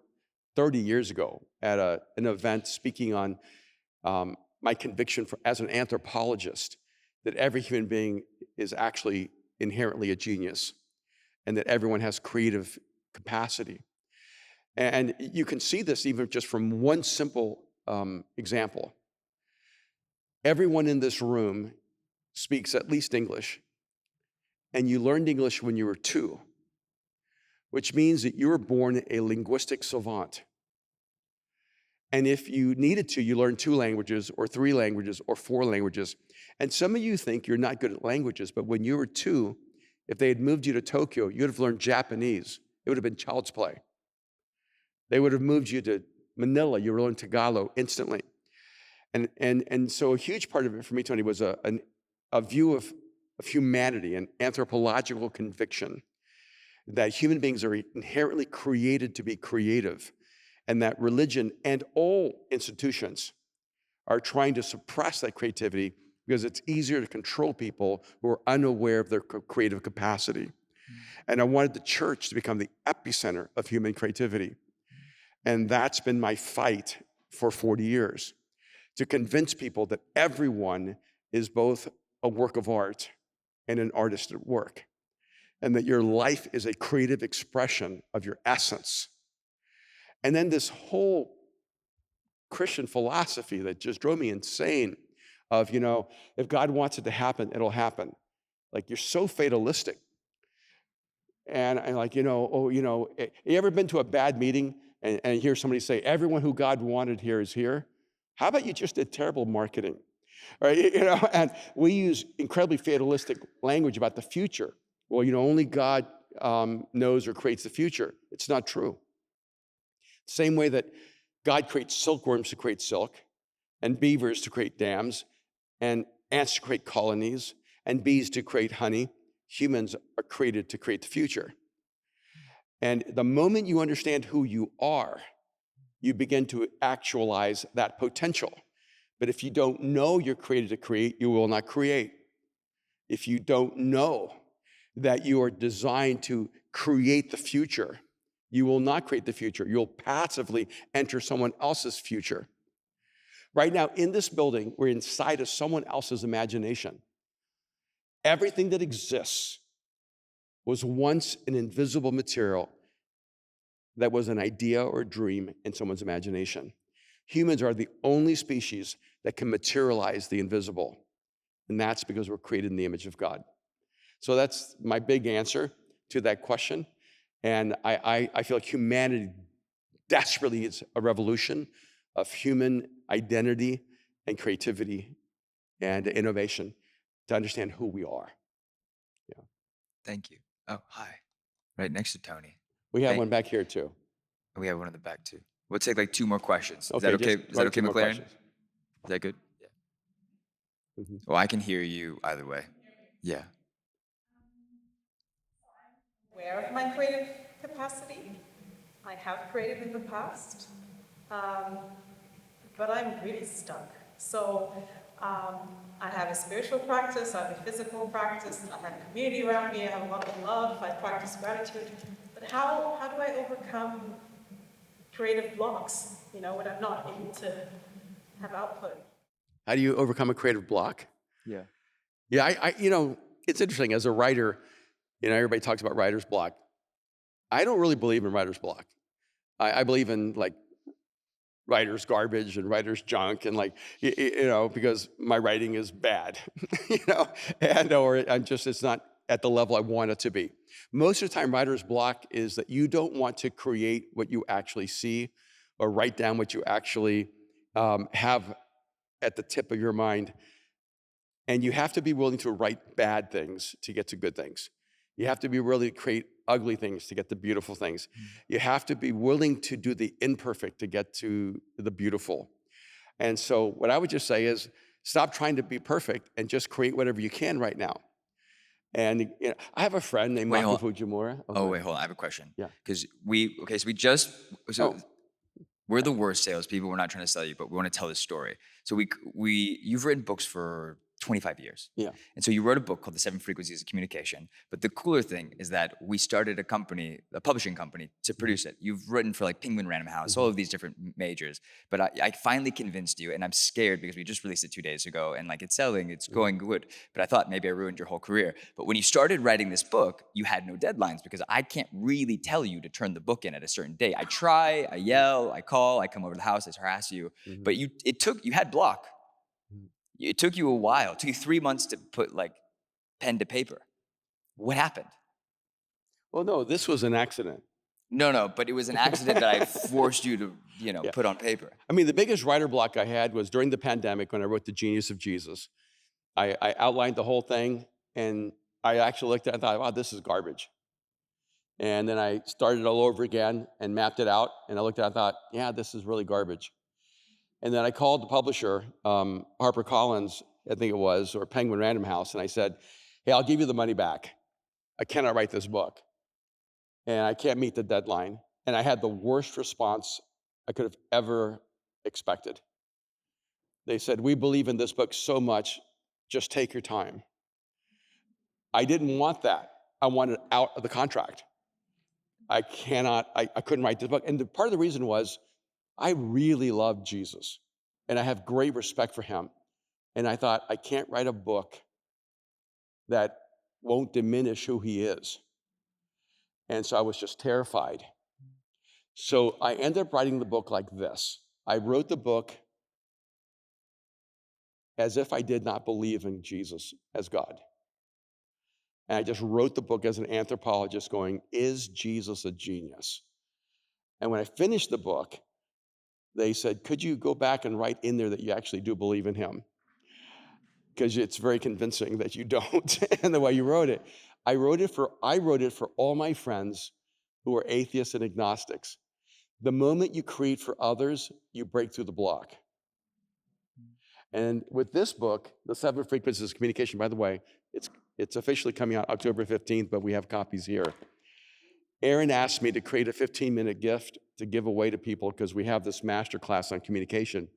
30 years ago at an event speaking on my conviction as an anthropologist that every human being is actually inherently a genius and that everyone has creative capacity. And you can see this even just from one simple example. Everyone in this room speaks at least English, and you learned English when you were 2, which means that you were born a linguistic savant. And if you needed to, you learned 2 languages or 3 languages or 4 languages. And some of you think you're not good at languages, but when you were 2, if they had moved you to Tokyo, you'd have learned Japanese. It would have been child's play. They would have moved you to Manila, you would have learned Tagalog instantly. And so a huge part of it for me, Tony, was a view of humanity, an anthropological conviction that human beings are inherently created to be creative, and that religion and all institutions are trying to suppress that creativity because it's easier to control people who are unaware of their creative capacity. And I wanted the church to become the epicenter of human creativity. And that's been my fight for 40 years, to convince people that everyone is both a work of art and an artist at work, and that your life is a creative expression of your essence. And then this whole Christian philosophy that just drove me insane of, if God wants it to happen, it'll happen. Like, you're so fatalistic. And I'm like, you ever been to a bad meeting and hear somebody say, everyone who God wanted here is here? How about you just did terrible marketing? right? And we use incredibly fatalistic language about the future. Well, only God knows or creates the future. It's not true. Same way that God creates silkworms to create silk, and beavers to create dams, and ants to create colonies, and bees to create honey. Humans are created to create the future. And the moment you understand who you are, you begin to actualize that potential. But if you don't know you're created to create, you will not create. If you don't know that you are designed to create the future, you will not create the future. You'll passively enter someone else's future. Right now, in this building, we're inside of someone else's imagination. Everything that exists was once an invisible material that was an idea or a dream in someone's imagination. Humans are the only species that can materialize the invisible, and that's because we're created in the image of God. So that's my big answer to that question, and I feel like humanity desperately needs a revolution of human identity and creativity and innovation to understand who we are. Yeah. Thank you. Oh, hi. Right next to Tony. We have Thank- one back here too. We have one in the back too. We'll take like 2 more questions. Is Okay, that okay? just Is that run okay, 2 more McLaren? questions. Is that good? Yeah. Mhm. Well, I can hear you either way. Yeah. Aware of my creative capacity. I have created in the past, but I'm really stuck. So I have a spiritual practice, I have a physical practice, I have a community around me, I have a lot of love, I practice gratitude. But how do I overcome creative blocks, when I'm not able to have output? How do you overcome a creative block? Yeah. Yeah, it's interesting. As a writer, everybody talks about writer's block. I don't really believe in writer's block. I believe in like writer's garbage and writer's junk, and because my writing is bad, or it's not at the level I want it to be. Most of the time, writer's block is that you don't want to create what you actually see or write down what you actually have at the tip of your mind. And you have to be willing to write bad things to get to good things. You have to be willing to create ugly things to get the beautiful things. You have to be willing to do the imperfect to get to the beautiful. And so what I would just say is stop trying to be perfect and just create whatever you can right now. And I have a friend named Wait, Maki hold Fujimura. Oh, wait, hold on. I have a question. Yeah. Because we're the worst salespeople. We're not trying to sell you, but we want to tell this story. So you've written books for 25 years. Yeah. And so you wrote a book called The 7 Frequencies of Communication. But the cooler thing is that we started a publishing company to produce it. You've written for like Penguin Random House, all of these different majors. But I finally convinced you, and I'm scared because we just released it 2 days ago, and like it's selling, it's going good. But I thought maybe I ruined your whole career. But when you started writing this book, you had no deadlines because I can't really tell you to turn the book in at a certain day. I try, I yell, I call, I come over to the house, I harass you. But you had block. It took you a while. It took you 3 months to put like pen to paper. What happened? Well, no, this was an accident. No, but it was an accident that I forced you to, put on paper. I mean, the biggest writer block I had was during the pandemic when I wrote The Genius of Jesus. I outlined the whole thing, and I actually looked at it and thought, wow, this is garbage. And then I started all over again and mapped it out, and I looked at it and thought, yeah, this is really garbage. And then I called the publisher, HarperCollins, I think it was, or Penguin Random House, and I said, hey, I'll give you the money back. I cannot write this book, and I can't meet the deadline. And I had the worst response I could have ever expected. They said, we believe in this book so much, just take your time. I didn't want that. I wanted out of the contract. I couldn't write this book. And part of the reason was I really love Jesus, and I have great respect for him. And I thought, I can't write a book that won't diminish who he is. And so I was just terrified. So I ended up writing the book like this. I wrote the book as if I did not believe in Jesus as God. And I just wrote the book as an anthropologist going, is Jesus a genius? And when I finished the book, they said, could you go back and write in there that you actually do believe in him? because it's very convincing that you don't and the way you wrote it. I wrote it for all my friends who are atheists and agnostics. The moment you create for others, you break through the block. And with this book, The 7 Frequencies of Communication, by the way, it's officially coming out October 15th, but we have copies here. Aaron asked me to create a 15-minute gift to give away to people because we have this master class on communication.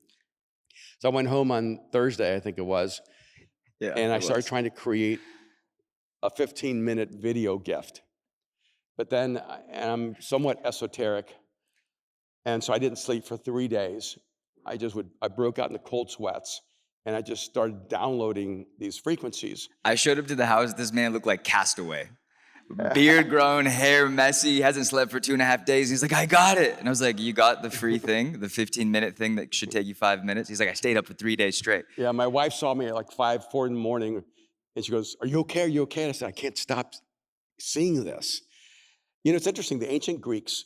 So I went home on Thursday, I think it was, and I started trying to create a 15-minute video gift. But then I'm somewhat esoteric, and so I didn't sleep for 3 days. I broke out into cold sweats, and I just started downloading these frequencies. I showed up to the house. This man looked like Castaway. Beard grown, hair messy, hasn't slept for 2.5 days. He's like, I got it. And I was like, you got the free thing, the 15-minute thing that should take you 5 minutes? He's like, I stayed up for 3 days straight. Yeah, my wife saw me at like 4 in the morning, and she goes, are you okay? Are you okay? And I said, I can't stop seeing this. You know, it's interesting. The ancient Greeks,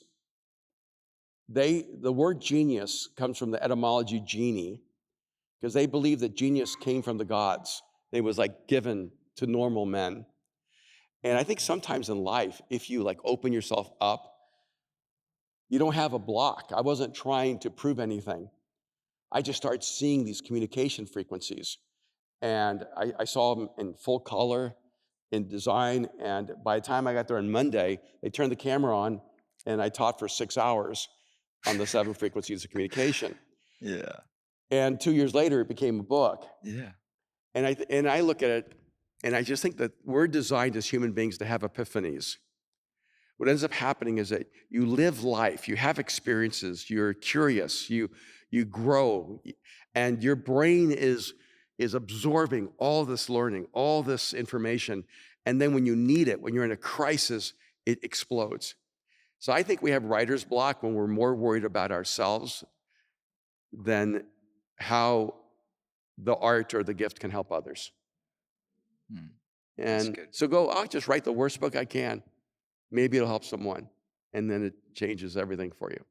the word genius comes from the etymology genie, because they believed that genius came from the gods. It was like given to normal men. And I think sometimes in life, if you like open yourself up, you don't have a block. I wasn't trying to prove anything. I just started seeing these communication frequencies. And I saw them in full color, in design. And by the time I got there on Monday, they turned the camera on, and I taught for 6 hours on the 7 frequencies of communication. Yeah. And 2 years later, it became a book. Yeah. And I look at it, and I just think that we're designed as human beings to have epiphanies. What ends up happening is that you live life, you have experiences, you're curious, you grow, and your brain is absorbing all this learning, all this information, and then when you need it, when you're in a crisis, it explodes. So I think we have writer's block when we're more worried about ourselves than how the art or the gift can help others. That's And good. so I'll just write the worst book I can. Maybe it'll help someone. And then it changes everything for you.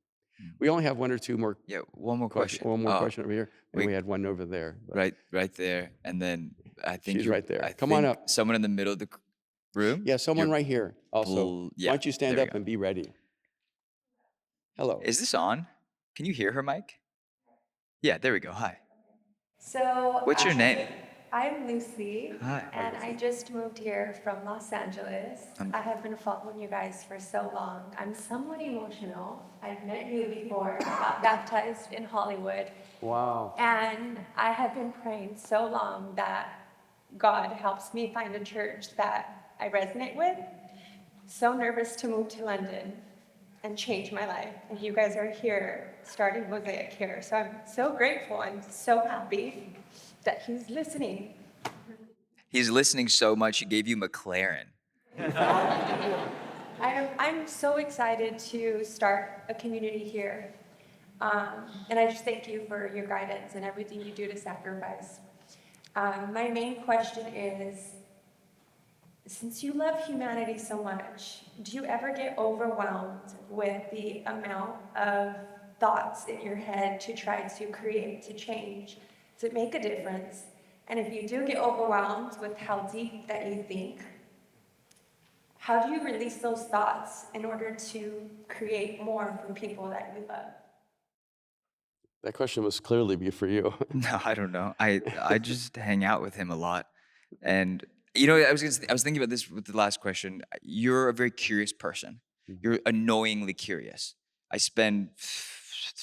We only have one or two more Yeah, one more question. One more question over here. And we- we had one over there. but Right there. And then I think She's right there. I Come on think up. Someone in the middle of the room. Yeah, someone You're right here also. Why don't you stand there we up go. and be ready? Hello. Is this on? Can you hear her, Mike? Yeah, there we go. Hi. So, What's your name? I'm Lucy, Hi. and I just moved here from Los Angeles. I have been following you guys for so long. I'm somewhat emotional. I've met you before. I got baptized in Hollywood, Wow. and I have been praying so long that God helps me find a church that I resonate with. So nervous to move to London and change my life. And you guys are here, starting Mosaic here. So I'm so grateful and so happy that he's listening. He's listening so much, he gave you McLaren. I'm so excited to start a community here. And I just thank you for your guidance and everything you do to sacrifice. My main question is, since you love humanity so much, do you ever get overwhelmed with the amount of thoughts in your head to try to create, to change, to make a difference? And if you do get overwhelmed with how deep that you think, how do you release those thoughts in order to create more for people that you love? That question must clearly be for you. No, I don't know. I just hang out with him a lot. And you know, I was thinking about this with the last question. You're a very curious person. You're annoyingly curious. I spend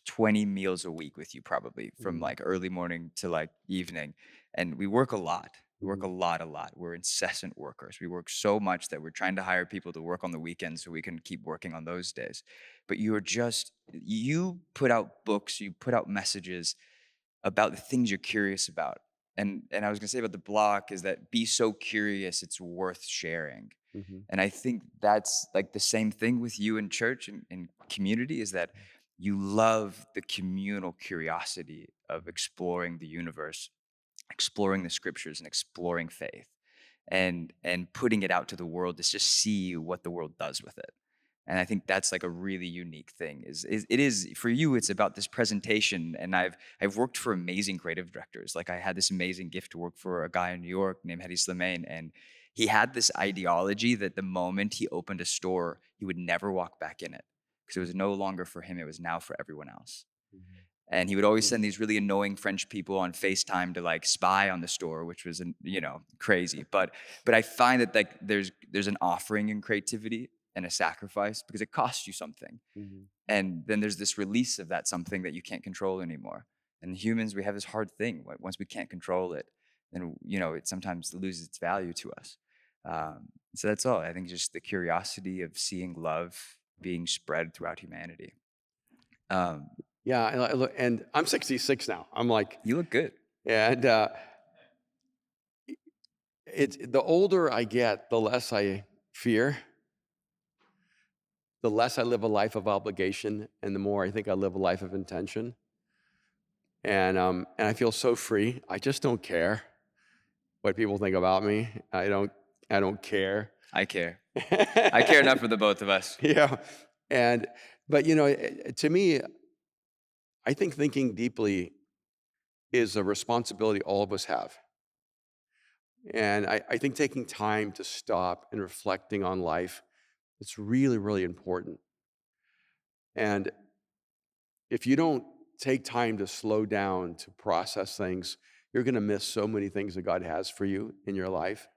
20 meals a week with you probably from like early morning to like evening. And we work a lot. We work a lot. We're incessant workers. We work so much that we're trying to hire people to work on the weekends so we can keep working on those days. But you put out books, you put out messages about the things you're curious about. And I was gonna say about the block is that be so curious, it's worth sharing. And I think that's like the same thing with you in church and community is that you love the communal curiosity of exploring the universe, exploring the scriptures and exploring faith and putting it out to the world to just see what the world does with it. And I think that's like a really unique thing. It is for you. It's about this presentation, and I've worked for amazing creative directors. Like I had this amazing gift to work for a guy in New York named Hedi Slimane, and he had this ideology that the moment he opened a store, he would never walk back in it because it was no longer for him; it was now for everyone else. And he would always send these really annoying French people on FaceTime to like spy on the store, which was, crazy. But I find that like there's an offering in creativity and a sacrifice because it costs you something. And then there's this release of that something that you can't control anymore. And humans, we have this hard thing. Once we can't control it, then it sometimes loses its value to us. So that's all. I think just the curiosity of seeing love being spread throughout humanity. Yeah, and and I'm 66 now. I'm like, You look good. and it's the older I get, the less I fear, the less I live a life of obligation, and the more I think I live a life of intention. And I feel so free. I just don't care what people think about me. I don't care. I care. I care enough for the both of us. Yeah, but to me, I think thinking deeply is a responsibility all of us have. And I think taking time to stop and reflecting on life, it's really, really important. And if you don't take time to slow down, to process things, you're going to miss so many things that God has for you in your life.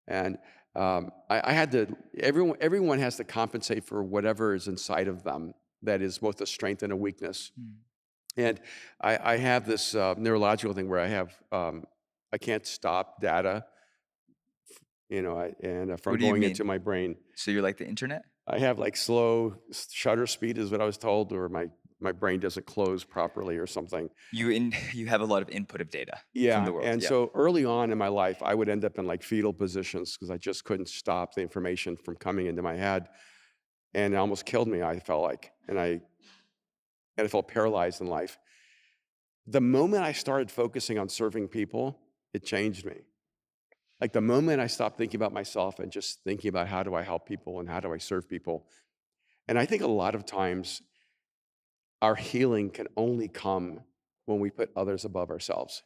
And I had to, everyone has to compensate for whatever is inside of them that is both a strength and a weakness. And I have this neurological thing where I have, I can't stop data, from What do you going mean? into my brain. So you're like the internet? I have like slow shutter speed is what I was told, or my brain doesn't close properly or something. You have a lot of input of data from Yeah, the world. and Yeah. so early on in my life, I would end up in like fetal positions because I just couldn't stop the information from coming into my head, and it almost killed me. I felt like, and I felt paralyzed in life. The moment I started focusing on serving people, it changed me. Like the moment I stopped thinking about myself and just thinking about how do I help people and how do I serve people. And I think a lot of times our healing can only come when we put others above ourselves,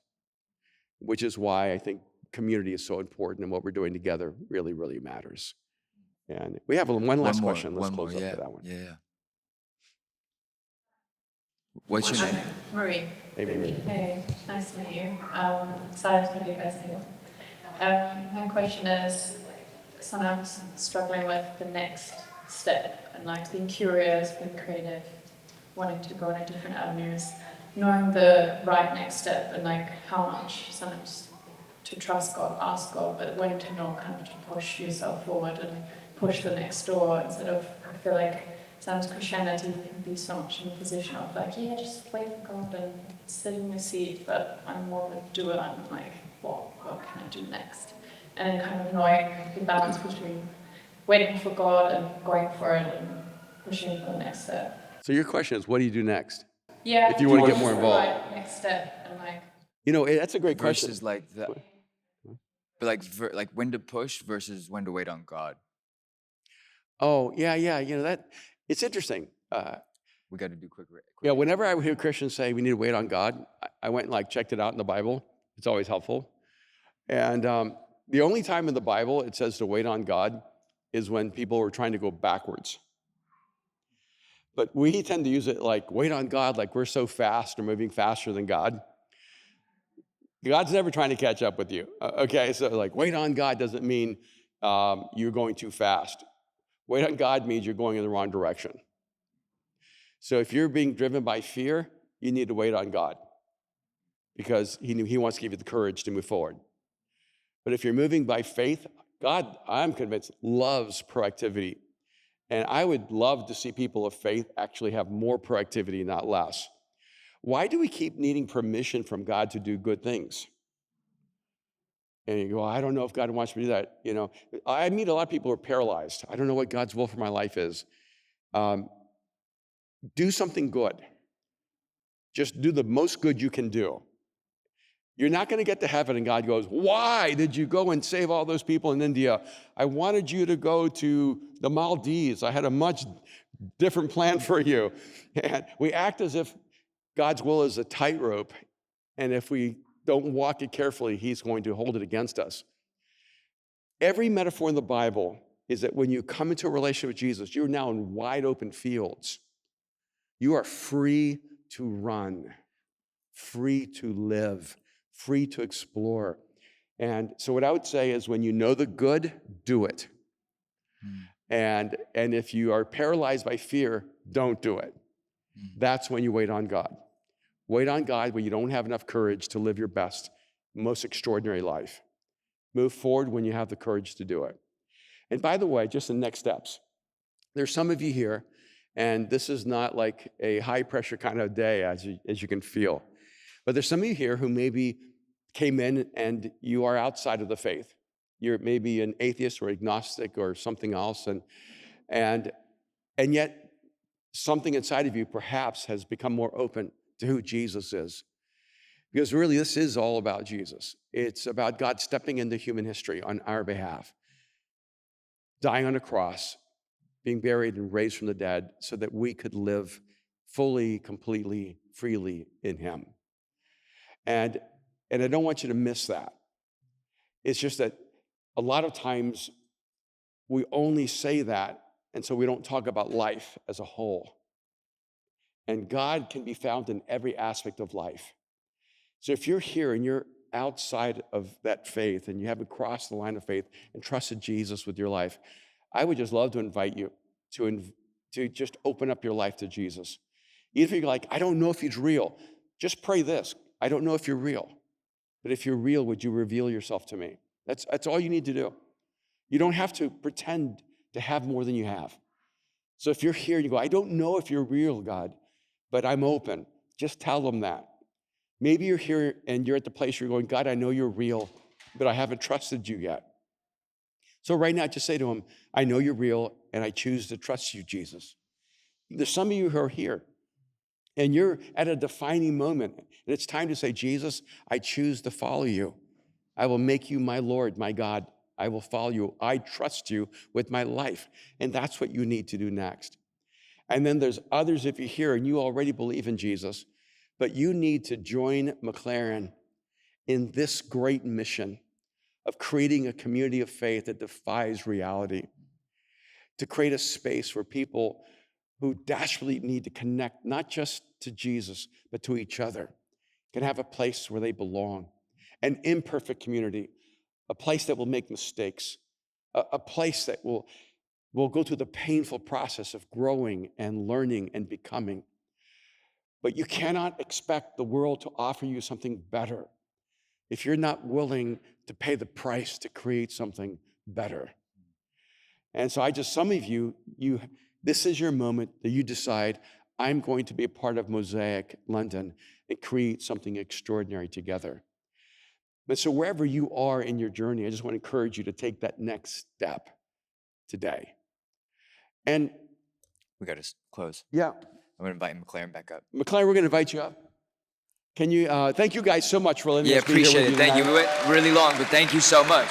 which is why I think community is so important and what we're doing together really, really matters. And we have one last question. Let's close up to that one. Yeah. What's your name? Marie. Hey, Marie. Hey, nice to meet you. Excited to meet you guys here. My question is, sometimes struggling with the next step and like being curious, being creative, wanting to go into different avenues, knowing the right next step and like how much sometimes to trust God, ask God, but when to know kind of to push yourself forward and push the next door instead of, I feel like sometimes Christianity can be so much in the position of like, yeah, just wait for God and sit in your seat, but I'm more of a doer. I'm like, what can I do next? And then kind of knowing the balance between waiting for God and going for it and pushing for the next step. So your question is, what do you do next? Yeah. If you want to get more what's the involved. right next step and like. That's a great question. Versus like the, but like when to push versus when to wait on God. Oh, yeah. That it's interesting. We got to do quick. Yeah, whenever I would hear Christians say we need to wait on God, I went and like checked it out in the Bible. It's always helpful. And the only time in the Bible it says to wait on God is when people are trying to go backwards. But we tend to use it like wait on God, like we're so fast or moving faster than God. God's never trying to catch up with you. Okay, so like wait on God doesn't mean you're going too fast. Wait on God means you're going in the wrong direction. So if you're being driven by fear, you need to wait on God because He wants to give you the courage to move forward. But if you're moving by faith, God, I'm convinced, loves proactivity. And I would love to see people of faith actually have more proactivity, not less. Why do we keep needing permission from God to do good things? And you go, I don't know if God wants me to do that. I meet a lot of people who are paralyzed. I don't know what God's will for my life is. Do something good. Just do the most good you can do. You're not going to get to heaven and God goes, why did you go and save all those people in India? I wanted you to go to the Maldives. I had a much different plan for you. And we act as if God's will is a tightrope, and if we don't walk it carefully, he's going to hold it against us. Every metaphor in the Bible is that when you come into a relationship with Jesus, you're now in wide open fields. You are free to run, free to live, free to explore. And so what I would say is when you know the good, do it. And if you are paralyzed by fear, don't do it. That's when you wait on God. Wait on God when you don't have enough courage to live your best, most extraordinary life. Move forward when you have the courage to do it. And by the way, just the next steps. There's some of you here, and this is not like a high pressure kind of day as you can feel. But there's some of you here who maybe came in and you are outside of the faith. You're maybe an atheist or agnostic or something else, and yet something inside of you perhaps has become more open to who Jesus is. Because really, this is all about Jesus. It's about God stepping into human history on our behalf, dying on a cross, being buried and raised from the dead so that we could live fully, completely, freely in him. And I don't want you to miss that. It's just that a lot of times we only say that, and so we don't talk about life as a whole. And God can be found in every aspect of life. So if you're here and you're outside of that faith and you haven't crossed the line of faith and trusted Jesus with your life, I would just love to invite you to just open up your life to Jesus. Even if you're like, I don't know if he's real, just pray this. I don't know if you're real, but if you're real, would you reveal yourself to me? That's all you need to do. You don't have to pretend to have more than you have. So if you're here and you go, I don't know if you're real, God, but I'm open, just tell them that. Maybe you're here and you're at the place where you're going, God, I know you're real, but I haven't trusted you yet. So right now, just say to him, I know you're real, and I choose to trust you, Jesus. There's some of you who are here, and you're at a defining moment, and it's time to say, Jesus, I choose to follow you. I will make you my Lord, my God. I will follow you. I trust you with my life, and that's what you need to do next. And then there's others, if you're here and you already believe in Jesus, but you need to join McLaren in this great mission of creating a community of faith that defies reality, to create a space where people who desperately need to connect, not just to Jesus, but to each other, can have a place where they belong, an imperfect community, a place that will make mistakes, a place that will go through the painful process of growing and learning and becoming. But you cannot expect the world to offer you something better if you're not willing to pay the price to create something better. And so some of you, this is your moment that you decide, I'm going to be a part of Mosaic London and create something extraordinary together. But so wherever you are in your journey, I just want to encourage you to take that next step today. And We got to close. yeah, I'm going to invite McLaren back up. McLaren, we're going to invite you up. Can you, thank you guys so much for letting Yeah, us be here with appreciate you it. Thank you. tonight. We went really long, but thank you so much.